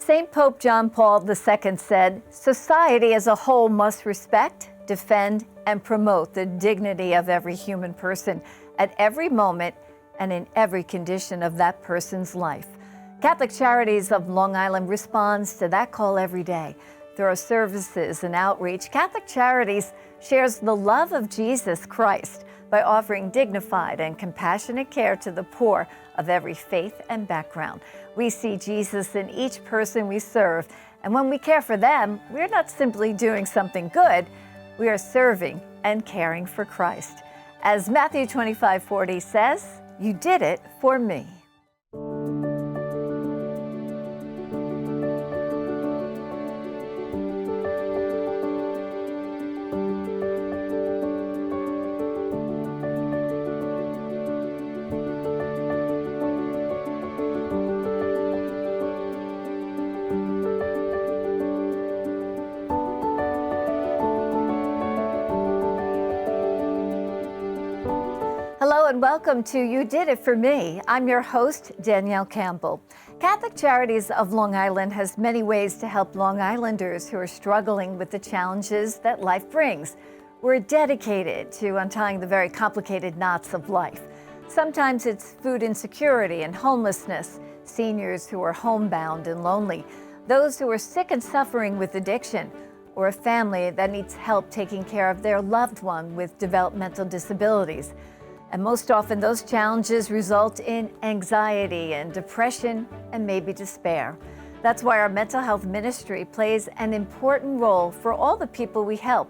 St. Pope John Paul II said, "Society as a whole must respect, defend, and promote the dignity of every human person at every moment and in every condition of that person's life." Catholic Charities of Long Island responds to that call every day. Through our services and outreach, Catholic Charities shares the love of Jesus Christ by offering dignified and compassionate care to the poor of every faith and background. We see Jesus in each person we serve, and when we care for them, we're not simply doing something good, we are serving and caring for Christ. As Matthew 25:40 says, "You did it for me." Hello and welcome to You Did It For Me. I'm your host, Danielle Campbell. Catholic Charities of Long Island has many ways to help Long Islanders who are struggling with the challenges that life brings. We're dedicated to untying the very complicated knots of life. Sometimes it's food insecurity and homelessness, seniors who are homebound and lonely, those who are sick and suffering with addiction, or a family that needs help taking care of their loved one with developmental disabilities. And most often, those challenges result in anxiety and depression and maybe despair. That's why our mental health ministry plays an important role for all the people we help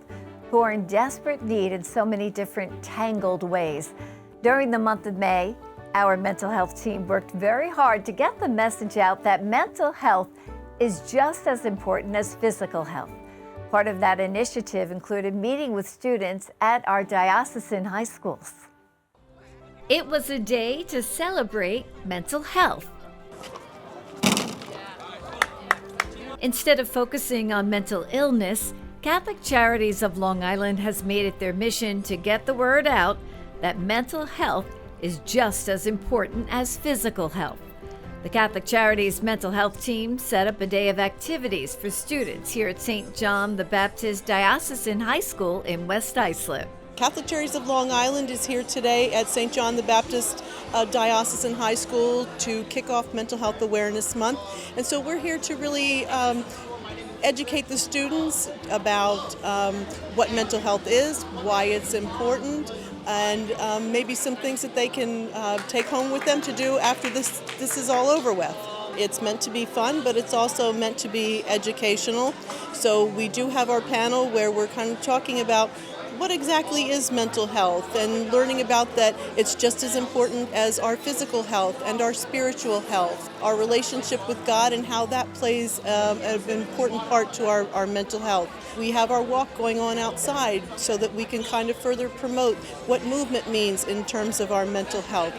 who are in desperate need in so many different tangled ways. During the month of May, our mental health team worked very hard to get the message out that mental health is just as important as physical health. Part of that initiative included meeting with students at our diocesan high schools. It was a day to celebrate mental health. Instead of focusing on mental illness, Catholic Charities of Long Island has made it their mission to get the word out that mental health is just as important as physical health. The Catholic Charities mental health team set up a day of activities for students here at St. John the Baptist Diocesan High School in West Islip. Catholic Charities of Long Island is here today at St. John the Baptist Diocesan High School to kick off Mental Health Awareness Month. And so we're here to really educate the students about what mental health is, why it's important, and maybe some things that they can take home with them to do after this is all over with. It's meant to be fun, but it's also meant to be educational. So we do have our panel where we're kind of talking about what exactly is mental health and learning about that it's just as important as our physical health and our spiritual health, our relationship with God and how that plays an important part to our mental health. We have our walk going on outside so that we can kind of further promote what movement means in terms of our mental health.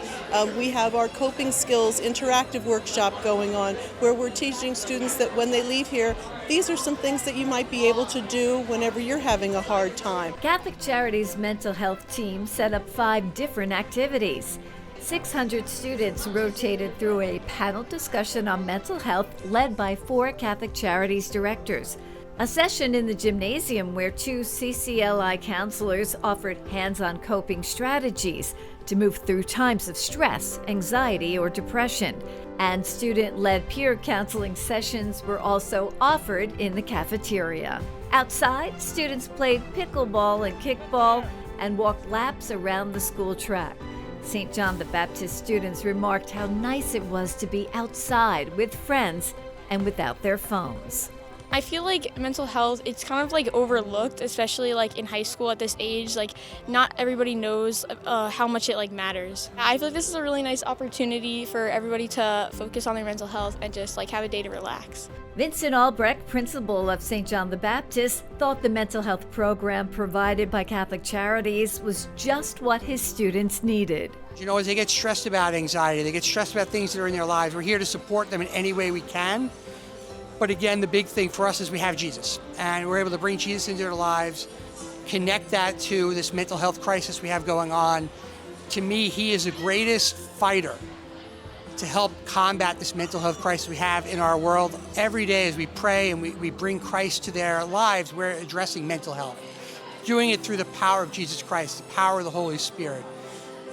We have our coping skills interactive workshop going on where we're teaching students that when they leave here, these are some things that you might be able to do whenever you're having a hard time. Catholic Charities mental health team set up 5 different activities. 600 students rotated through a panel discussion on mental health led by 4 Catholic Charities directors. A session in the gymnasium where 2 CCLI counselors offered hands-on coping strategies to move through times of stress, anxiety, or depression. And student-led peer counseling sessions were also offered in the cafeteria. Outside, students played pickleball and kickball and walked laps around the school track. St. John the Baptist students remarked how nice it was to be outside with friends and without their phones. I feel like mental health, it's kind of like overlooked, especially like in high school at this age. Like not everybody knows how much it like matters. I feel like this is a really nice opportunity for everybody to focus on their mental health and just like have a day to relax. Vincent Albrecht, principal of St. John the Baptist, thought the mental health program provided by Catholic Charities was just what his students needed. You know, as they get stressed about anxiety, they get stressed about things that are in their lives, we're here to support them in any way we can. But again, the big thing for us is we have Jesus, and we're able to bring Jesus into their lives, connect that to this mental health crisis we have going on. To me, he is the greatest fighter to help combat this mental health crisis we have in our world. Every day as we pray and we bring Christ to their lives, we're addressing mental health, doing it through the power of Jesus Christ, the power of the Holy Spirit.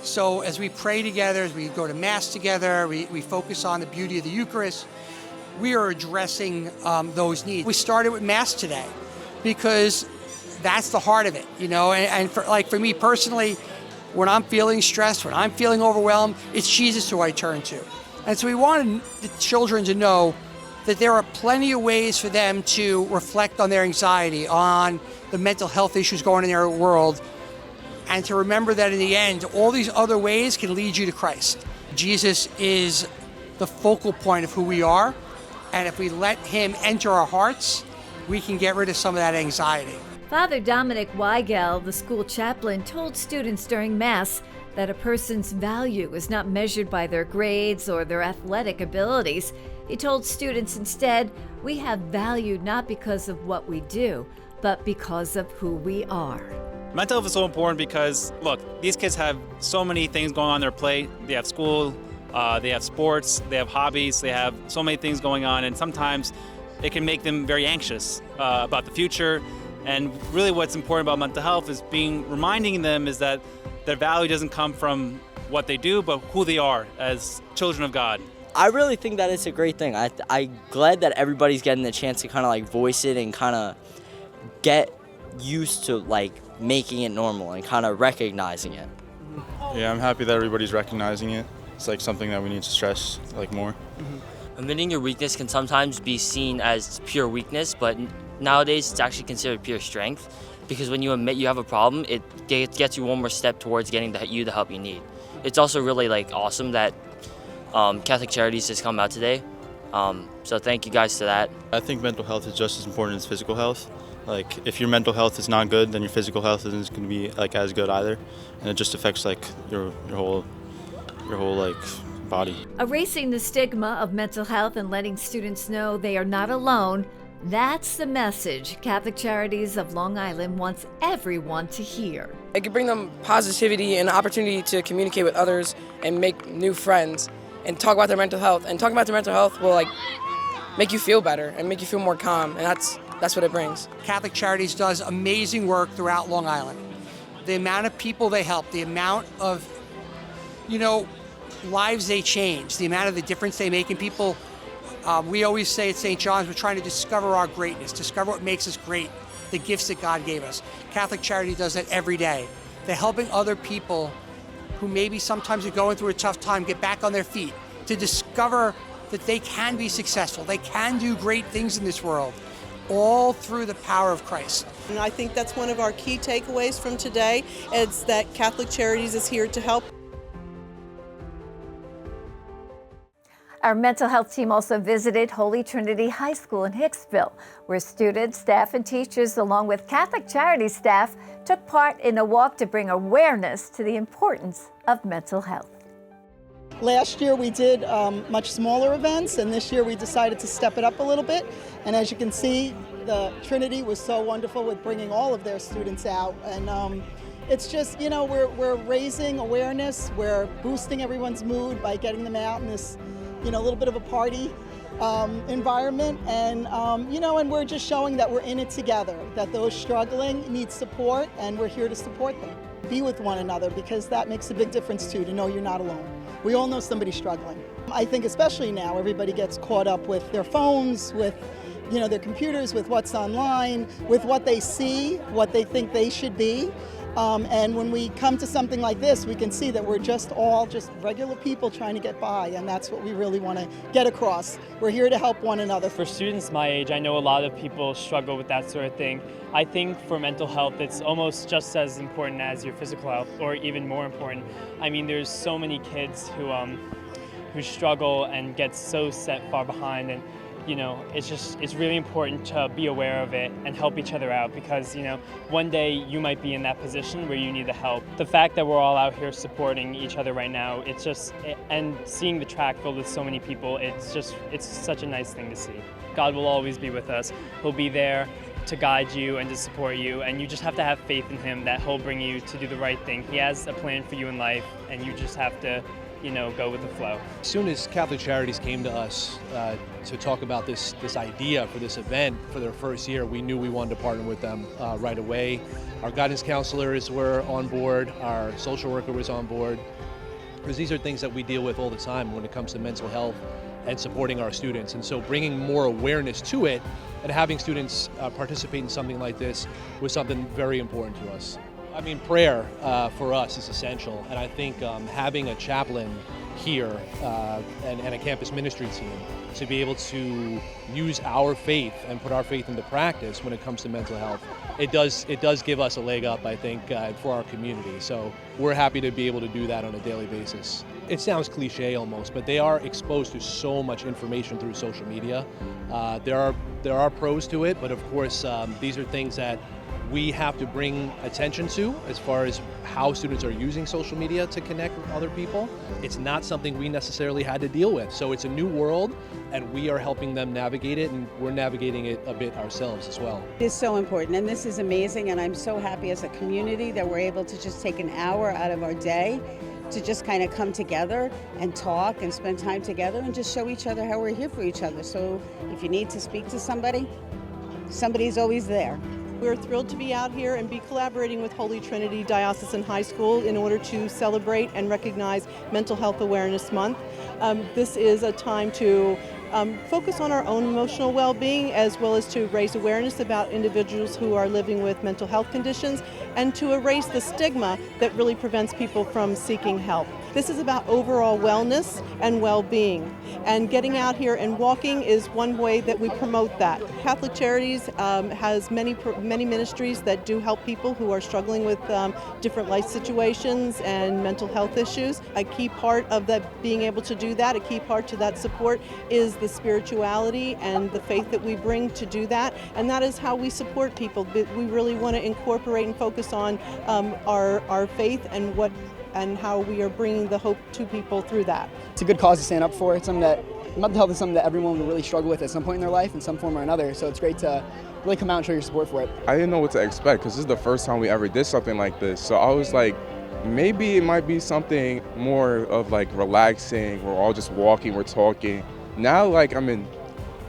So as we pray together, as we go to Mass together, we focus on the beauty of the Eucharist, we are addressing those needs. We started with Mass today because that's the heart of it, you know, and for me personally, when I'm feeling stressed, when I'm feeling overwhelmed, it's Jesus who I turn to. And so we wanted the children to know that there are plenty of ways for them to reflect on their anxiety, on the mental health issues going on in their world, and to remember that in the end, all these other ways can lead you to Christ. Jesus is the focal point of who we are, and if we let him enter our hearts, we can get rid of some of that anxiety. Father Dominic Weigel, the school chaplain, told students during Mass that a person's value is not measured by their grades or their athletic abilities. He told students instead, we have value not because of what we do, but because of who we are. Mental health is so important because, look, these kids have so many things going on their plate. They have school, they have sports, they have hobbies, they have so many things going on, and sometimes it can make them very anxious about the future. And really what's important about mental health is reminding them is that their value doesn't come from what they do, but who they are as children of God. I really think that it's a great thing. I'm glad that everybody's getting the chance to kind of like voice it and kind of get used to like making it normal and kind of recognizing it. Yeah, I'm happy that everybody's recognizing it. It's like something that we need to stress like more. Admitting your weakness can sometimes be seen as pure weakness, but nowadays it's actually considered pure strength, because when you admit you have a problem, it gets you one more step towards getting the help you need. It's also really like awesome that Catholic Charities has come out today, so thank you guys to that. I think mental health is just as important as physical health. Like if your mental health is not good, then your physical health isn't going to be like as good either, and it just affects like your whole like body. Erasing the stigma of mental health and letting students know they are not alone, that's the message Catholic Charities of Long Island wants everyone to hear. It can bring them positivity and opportunity to communicate with others and make new friends and talk about their mental health. And talking about their mental health will like make you feel better and make you feel more calm, and that's what it brings. Catholic Charities does amazing work throughout Long Island. The amount of people they help, the amount of, lives they change, the amount of the difference they make in people. We always say at St. John's, we're trying to discover our greatness, discover what makes us great, the gifts that God gave us. Catholic Charity does that every day. They're helping other people who maybe sometimes are going through a tough time get back on their feet, to discover that they can be successful, they can do great things in this world, all through the power of Christ. And I think that's one of our key takeaways from today. It's that Catholic Charities is here to help. Our mental health team also visited Holy Trinity High School in Hicksville, where students, staff, and teachers, along with Catholic Charities staff, took part in a walk to bring awareness to the importance of mental health. Last year we did much smaller events, and this year we decided to step it up a little bit. And as you can see, the Trinity was so wonderful with bringing all of their students out. And it's just, we're raising awareness, we're boosting everyone's mood by getting them out in this, a little bit of a party environment. And, and we're just showing that we're in it together, that those struggling need support, and we're here to support them. Be with one another, because that makes a big difference too, to know you're not alone. We all know somebody struggling. I think especially now, everybody gets caught up with their phones, with their computers, with what's online, with what they see, what they think they should be. And when we come to something like this, we can see that we're all just regular people trying to get by, and that's what we really want to get across. We're here to help one another. For students my age, I know a lot of people struggle with that sort of thing. I think for mental health, it's almost just as important as your physical health, or even more important. I mean, there's so many kids who struggle and get so set far behind, and it's really important to be aware of it and help each other out, because one day you might be in that position where you need the help. The fact that we're all out here supporting each other right now, and seeing the track filled with so many people, it's such a nice thing to see. God will always be with us. He'll be there to guide you and to support you, and you just have to have faith in him that he'll bring you to do the right thing. He has a plan for you in life, and you just have to go with the flow. As soon as Catholic Charities came to us to talk about this idea for this event for their first year, we knew we wanted to partner with them right away. Our guidance counselors were on board, our social worker was on board, because these are things that we deal with all the time when it comes to mental health and supporting our students. And so bringing more awareness to it and having students participate in something like this was something very important to us. I mean, prayer for us is essential, and I think having a chaplain here and a campus ministry team to be able to use our faith and put our faith into practice when it comes to mental health, it does give us a leg up, I think, for our community. So we're happy to be able to do that on a daily basis. It sounds cliche almost, but they are exposed to so much information through social media. There are pros to it, but of course these are things that we have to bring attention to as far as how students are using social media to connect with other people. It's not something we necessarily had to deal with. So it's a new world, and we are helping them navigate it, and we're navigating it a bit ourselves as well. It is so important, and this is amazing, and I'm so happy as a community that we're able to just take an hour out of our day to just kind of come together and talk and spend time together and just show each other how we're here for each other. So if you need to speak to somebody, somebody's always there. We're thrilled to be out here and be collaborating with Holy Trinity Diocesan High School in order to celebrate and recognize Mental Health Awareness Month. This is a time to focus on our own emotional well-being, as well as to raise awareness about individuals who are living with mental health conditions, and to erase the stigma that really prevents people from seeking help. This is about overall wellness and well-being, and getting out here and walking is one way that we promote that. Catholic Charities has many ministries that do help people who are struggling with different life situations and mental health issues. A key part of that, being able to do that, a key part to that support is the spirituality and the faith that we bring to do that, and that is how we support people. We really want to incorporate and focus on our faith and how we are bringing the hope to people through that. It's a good cause to stand up for. It's something that mental health is something that everyone will really struggle with at some point in their life in some form or another. So it's great to really come out and show your support for it. I didn't know what to expect because this is the first time we ever did something like this. So I was like, maybe it might be something more of like relaxing. We're all just walking, we're talking. Now like I'm in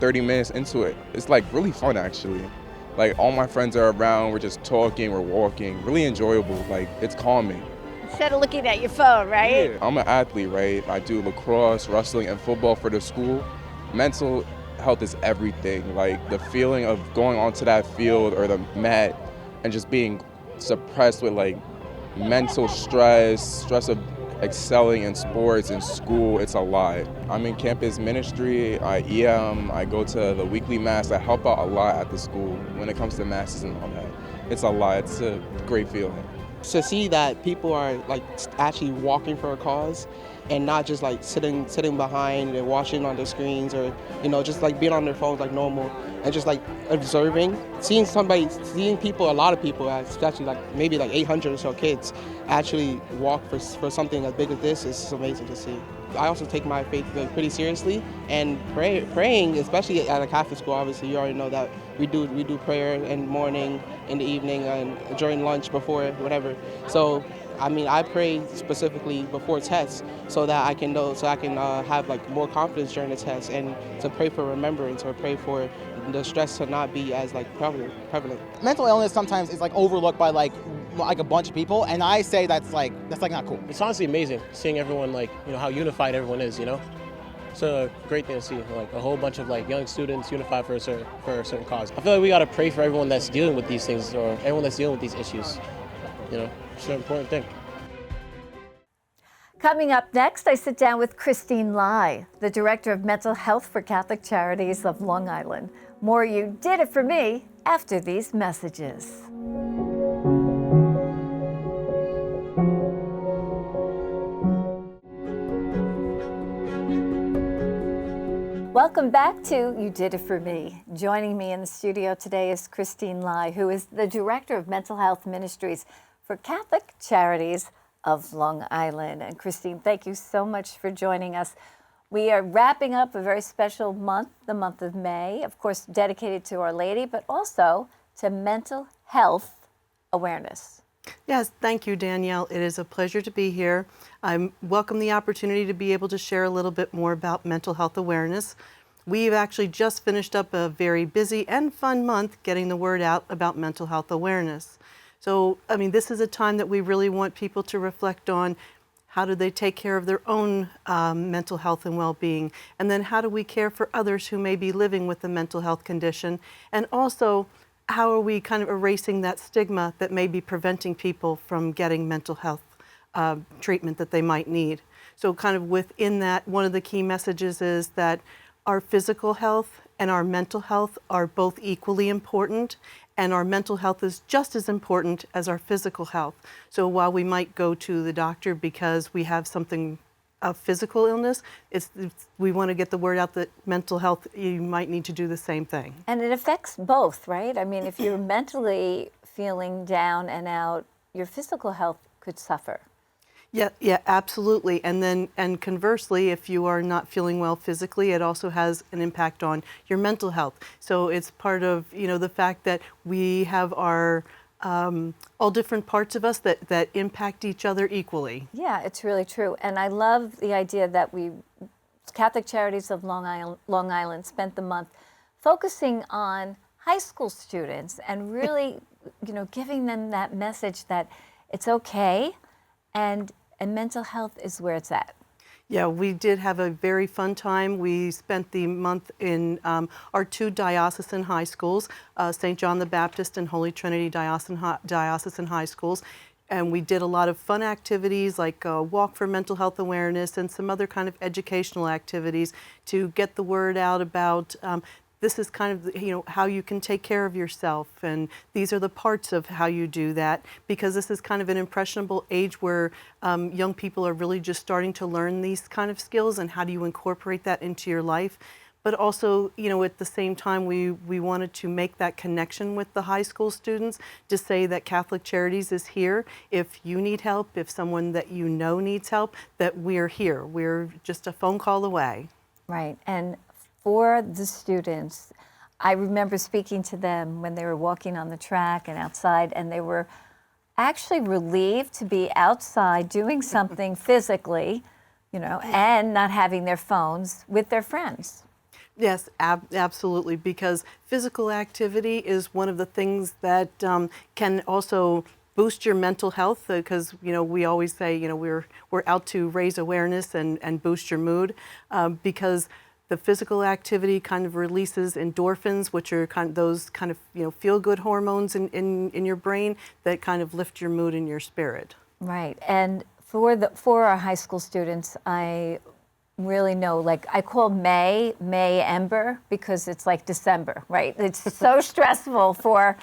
30 minutes into it. It's like really fun actually. Like all my friends are around, we're just talking, we're walking. Really enjoyable, like it's calming. Instead of looking at your phone, right? Yeah. I'm an athlete, right? I do lacrosse, wrestling, and football for the school. Mental health is everything. Like the feeling of going onto that field or the mat and just being suppressed with like mental stress of excelling in sports and school, it's a lot. I'm in campus ministry, I EM, I go to the weekly mass, I help out a lot at the school when it comes to masses and all that. It's a lot, it's a great feeling. To see that people are like actually walking for a cause and not just like sitting behind and watching on the screens or just like being on their phones like normal and just like observing, seeing people, a lot of people, especially like maybe like 800 or so kids actually walk for something as big as this is amazing to see. I also take my faith pretty seriously, and praying, especially at a Catholic school, obviously you already know that we do prayer in the morning, in the evening, and during lunch, before whatever. So I mean, I pray specifically before tests so that I can have like more confidence during the test, and to pray for remembrance or pray for the stress to not be as like prevalent. Mental illness sometimes is like overlooked by like a bunch of people, and I say that's like not cool. It's honestly amazing seeing everyone like how unified everyone is. It's a great thing to see, like a whole bunch of like young students unified for a certain cause. I feel like we gotta pray for everyone that's dealing with these things or everyone that's dealing with these issues. It's an important thing. Coming up next, I sit down with Christine Lai, the Director of Mental Health for Catholic Charities of Long Island. More You Did It For Me after these messages. Welcome back to You Did It For Me. Joining me in the studio today is Christine Lai, who is the Director of Mental Health Ministries for Catholic Charities of Long Island. And Christine, thank you so much for joining us. We are wrapping up a very special month, the month of May, of course, dedicated to Our Lady, but also to mental health awareness. Yes, thank you, Danielle. It is a pleasure to be here. I welcome the opportunity to be able to share a little bit more about mental health awareness. We've actually just finished up a very busy and fun month getting the word out about mental health awareness. So, I mean, this is a time that we really want people to reflect on how do they take care of their own mental health and well-being, and then how do we care for others who may be living with a mental health condition, and also how are we kind of erasing that stigma that may be preventing people from getting mental health treatment that they might need. So kind of within that, one of the key messages is that our physical health and our mental health are both equally important, and our mental health is just as important as our physical health. So while we might go to the doctor because we have something of physical illness, we want to get the word out that mental health, you might need to do the same thing. And it affects both, right? I mean, if you're mentally feeling down and out, your physical health could suffer. Yeah, absolutely. And conversely, if you are not feeling well physically, it also has an impact on your mental health. So it's part of, the fact that we have our all different parts of us that impact each other equally. Yeah, it's really true. And I love the idea that Catholic Charities of Long Island spent the month focusing on high school students and really, giving them that message that it's okay and mental health is where it's at. Yeah, we did have a very fun time. We spent the month in our two diocesan high schools, St. John the Baptist and Holy Trinity Diocesan High Schools. And we did a lot of fun activities like Walk for Mental Health Awareness and some other kind of educational activities to get the word out about this is kind of, how you can take care of yourself, and these are the parts of how you do that, because this is kind of an impressionable age where young people are really just starting to learn these kind of skills, and how do you incorporate that into your life. But also, at the same time, we wanted to make that connection with the high school students to say that Catholic Charities is here. If you need help, if someone that you know needs help, that we're here. We're just a phone call away. Right, and for the students, I remember speaking to them when they were walking on the track and outside, and they were actually relieved to be outside doing something physically, and not having their phones with their friends. Yes, absolutely, because physical activity is one of the things that can also boost your mental health, because we always say we're out to raise awareness and boost your mood, because the physical activity kind of releases endorphins, which are those feel-good hormones in your brain that kind of lift your mood and your spirit. Right, and for our high school students, I really know, like I call May Ember, because it's like December, right? It's so stressful for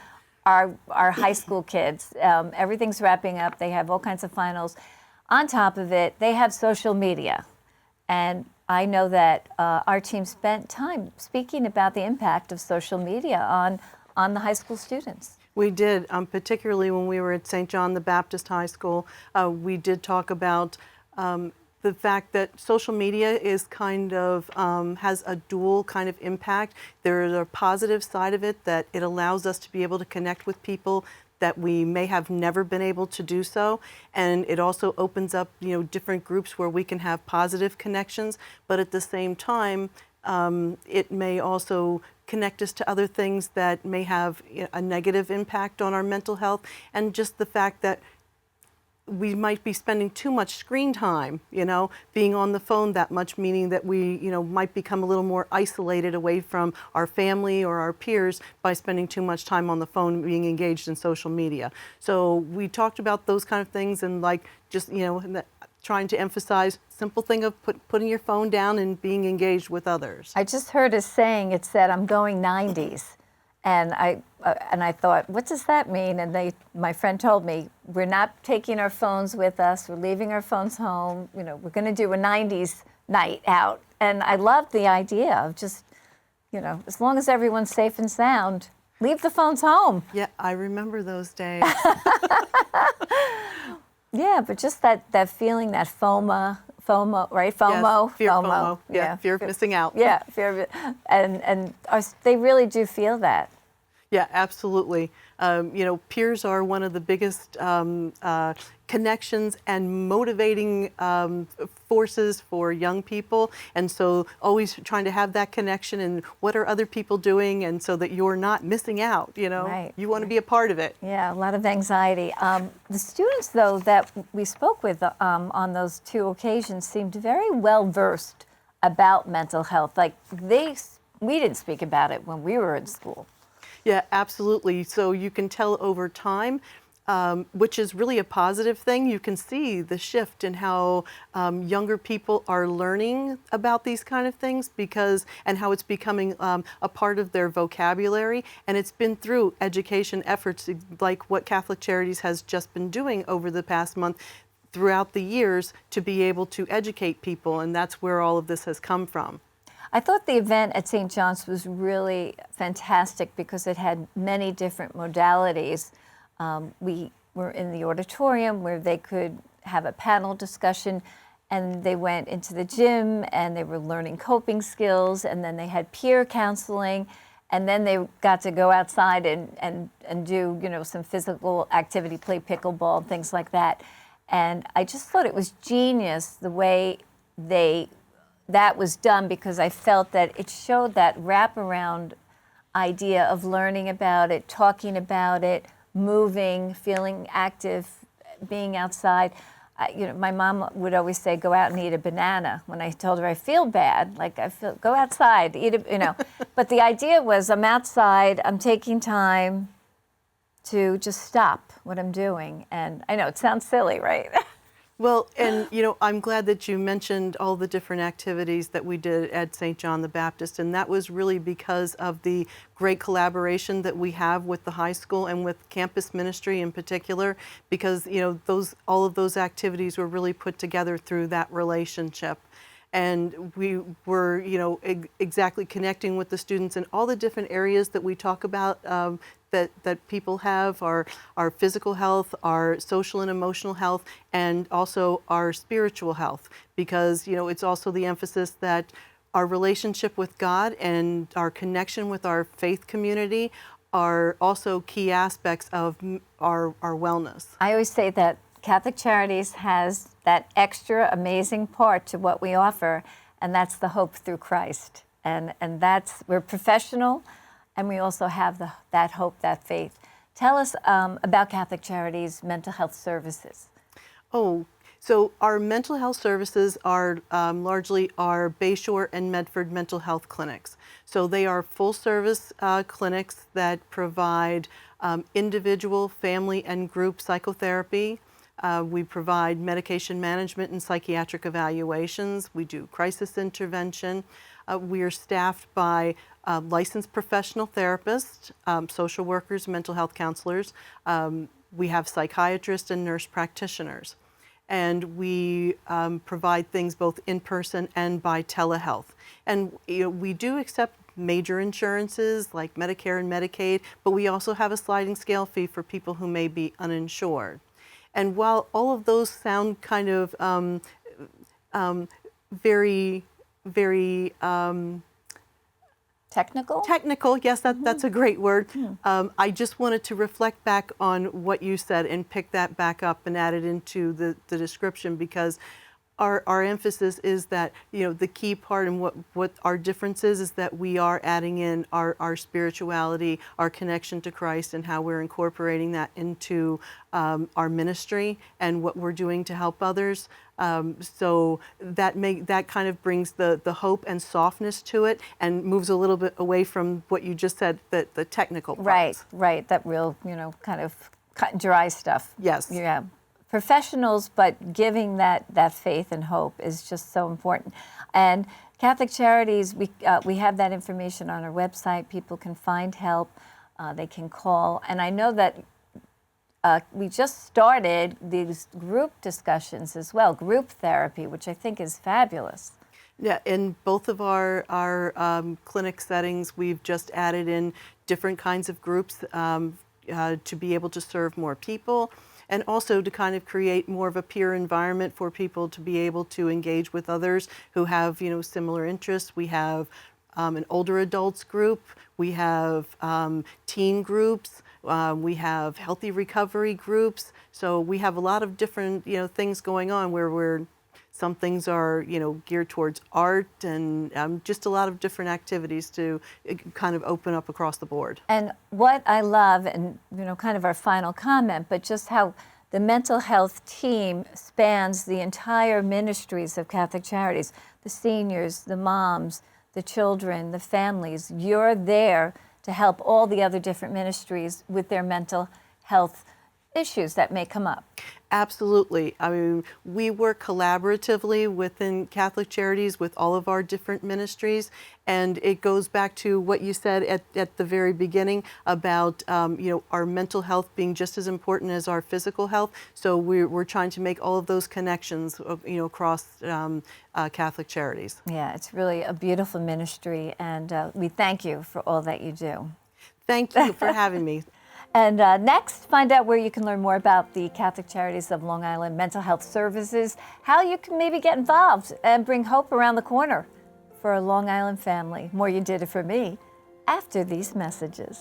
our high school kids. Everything's wrapping up. They have all kinds of finals. On top of it, they have social media, and I know that our team spent time speaking about the impact of social media on the high school students. We did, particularly when we were at St. John the Baptist High School. We did talk about the fact that social media is kind of has a dual kind of impact. There is a positive side of it, that it allows us to be able to connect with people that we may have never been able to do so. And it also opens up, different groups where we can have positive connections, but at the same time, it may also connect us to other things that may have a negative impact on our mental health, and just the fact that we might be spending too much screen time, being on the phone that much, meaning that we, might become a little more isolated away from our family or our peers by spending too much time on the phone, being engaged in social media. So we talked about those kind of things, and just, trying to emphasize simple thing of putting your phone down and being engaged with others. I just heard a saying, it said, "I'm going 90s." And I thought, what does that mean? And my friend told me, we're not taking our phones with us. We're leaving our phones home. We're going to do a 90s night out. And I love the idea of just, as long as everyone's safe and sound, leave the phones home. Yeah, I remember those days. Yeah, but just that feeling, that FOMO, right? FOMO. Yes, fear FOMO. Yeah, fear of missing out. Yeah, fear of it. And they really do feel that. Yeah, absolutely. Peers are one of the biggest connections and motivating forces for young people. And so always trying to have that connection and what are other people doing, and so that you're not missing out, Right. You want to be a part of it. Yeah, a lot of anxiety. The students, though, that we spoke with on those 2 occasions seemed very well versed about mental health. Like we didn't speak about it when we were in school. Yeah, absolutely. So you can tell over time, which is really a positive thing. You can see the shift in how younger people are learning about these kind of things and how it's becoming a part of their vocabulary. And it's been through education efforts like what Catholic Charities has just been doing over the past month throughout the years to be able to educate people. And that's where all of this has come from. I thought the event at St. John's was really fantastic because it had many different modalities. We were in the auditorium where they could have a panel discussion, and they went into the gym and they were learning coping skills, and then they had peer counseling, and then they got to go outside and do some physical activity, play pickleball and things like that. And I just thought it was genius the way that was done, because I felt that it showed that wraparound idea of learning about it, talking about it, moving, feeling active, being outside. My mom would always say, go out and eat a banana. When I told her I feel bad, go outside, eat it, But the idea was I'm outside, I'm taking time to just stop what I'm doing. And I know it sounds silly, right? Well, and I'm glad that you mentioned all the different activities that we did at St. John the Baptist, and that was really because of the great collaboration that we have with the high school and with campus ministry in particular, because all of those activities were really put together through that relationship. And we were, exactly connecting with the students in all the different areas that we talk about that people have, our physical health, our social and emotional health, and also our spiritual health. Because, it's also the emphasis that our relationship with God and our connection with our faith community are also key aspects of our wellness. I always say that Catholic Charities has that extra amazing part to what we offer, and that's the hope through Christ. And we're professional, and we also have that hope, that faith. Tell us about Catholic Charities' mental health services. Oh, so our mental health services are largely our Bayshore and Medford mental health clinics. So they are full-service clinics that provide individual, family, and group psychotherapy. We provide medication management and psychiatric evaluations. We do crisis intervention. We are staffed by licensed professional therapists, social workers, mental health counselors. We have psychiatrists and nurse practitioners. And we provide things both in person and by telehealth. And we do accept major insurances like Medicare and Medicaid, but we also have a sliding scale fee for people who may be uninsured. And while all of those sound kind of very technical, yes, that's a great word. I just wanted to reflect back on what you said and pick that back up and add it into the description, because our emphasis is that the key part and what our difference is that we are adding in our spirituality, our connection to Christ, and how we're incorporating that into our ministry and what we're doing to help others. So that kind of brings the hope and softness to it and moves a little bit away from what you just said, the technical parts. Right, that real kind of cut and dry stuff. Yes. Yeah. Professionals, but giving that faith and hope is just so important. And Catholic Charities, we have that information on our website. People can find help. They can call. And I know that we just started these group discussions as well, group therapy, which I think is fabulous. Yeah, in both of our clinic settings, we've just added in different kinds of groups to be able to serve more people, and also to kind of create more of a peer environment for people to be able to engage with others who have, similar interests. We have an older adults group. We have teen groups. We have healthy recovery groups. So we have a lot of different, things going on where some things are, geared towards art and just a lot of different activities to kind of open up across the board. And what I love, and kind of our final comment, but just how the mental health team spans the entire ministries of Catholic Charities, the seniors, the moms, the children, the families. You're there to help all the other different ministries with their mental health issues that may come up. Absolutely. I mean, we work collaboratively within Catholic Charities with all of our different ministries, and it goes back to what you said at the very beginning about our mental health being just as important as our physical health. So we're trying to make all of those connections, across Catholic Charities. Yeah, it's really a beautiful ministry, and we thank you for all that you do. Thank you for having me. And next, find out where you can learn more about the Catholic Charities of Long Island Mental Health Services, how you can maybe get involved and bring hope around the corner for a Long Island family. More You Did It For Me after these messages.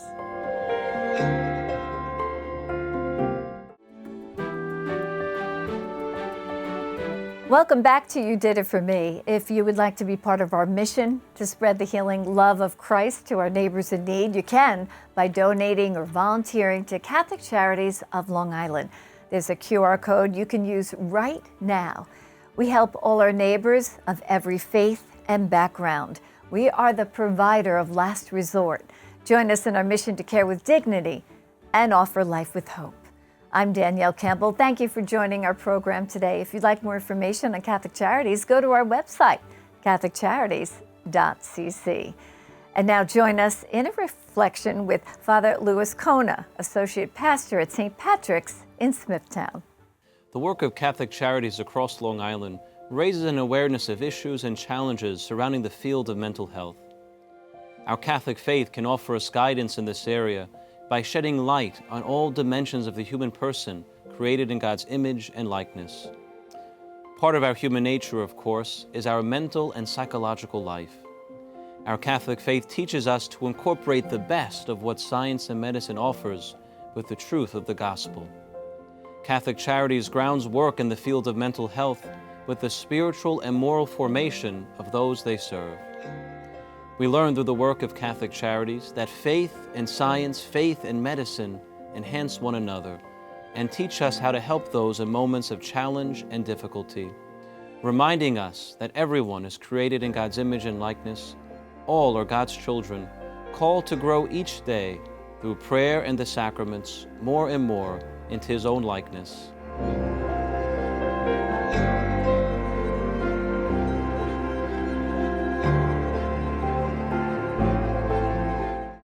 Welcome back to You Did It For Me. If you would like to be part of our mission to spread the healing love of Christ to our neighbors in need, you can by donating or volunteering to Catholic Charities of Long Island. There's a QR code you can use right now. We help all our neighbors of every faith and background. We are the provider of last resort. Join us in our mission to care with dignity and offer life with hope. I'm Danielle Campbell. Thank you for joining our program today. If you'd like more information on Catholic Charities, go to our website, catholiccharities.cc. And now join us in a reflection with Father Louis Kona, Associate Pastor at St. Patrick's in Smithtown. The work of Catholic Charities across Long Island raises an awareness of issues and challenges surrounding the field of mental health. Our Catholic faith can offer us guidance in this area by shedding light on all dimensions of the human person created in God's image and likeness. Part of our human nature, of course, is our mental and psychological life. Our Catholic faith teaches us to incorporate the best of what science and medicine offers with the truth of the gospel. Catholic Charities grounds work in the field of mental health with the spiritual and moral formation of those they serve. We learn through the work of Catholic Charities that faith and science, faith and medicine enhance one another and teach us how to help those in moments of challenge and difficulty, reminding us that everyone is created in God's image and likeness. All are God's children, called to grow each day through prayer and the sacraments more and more into His own likeness.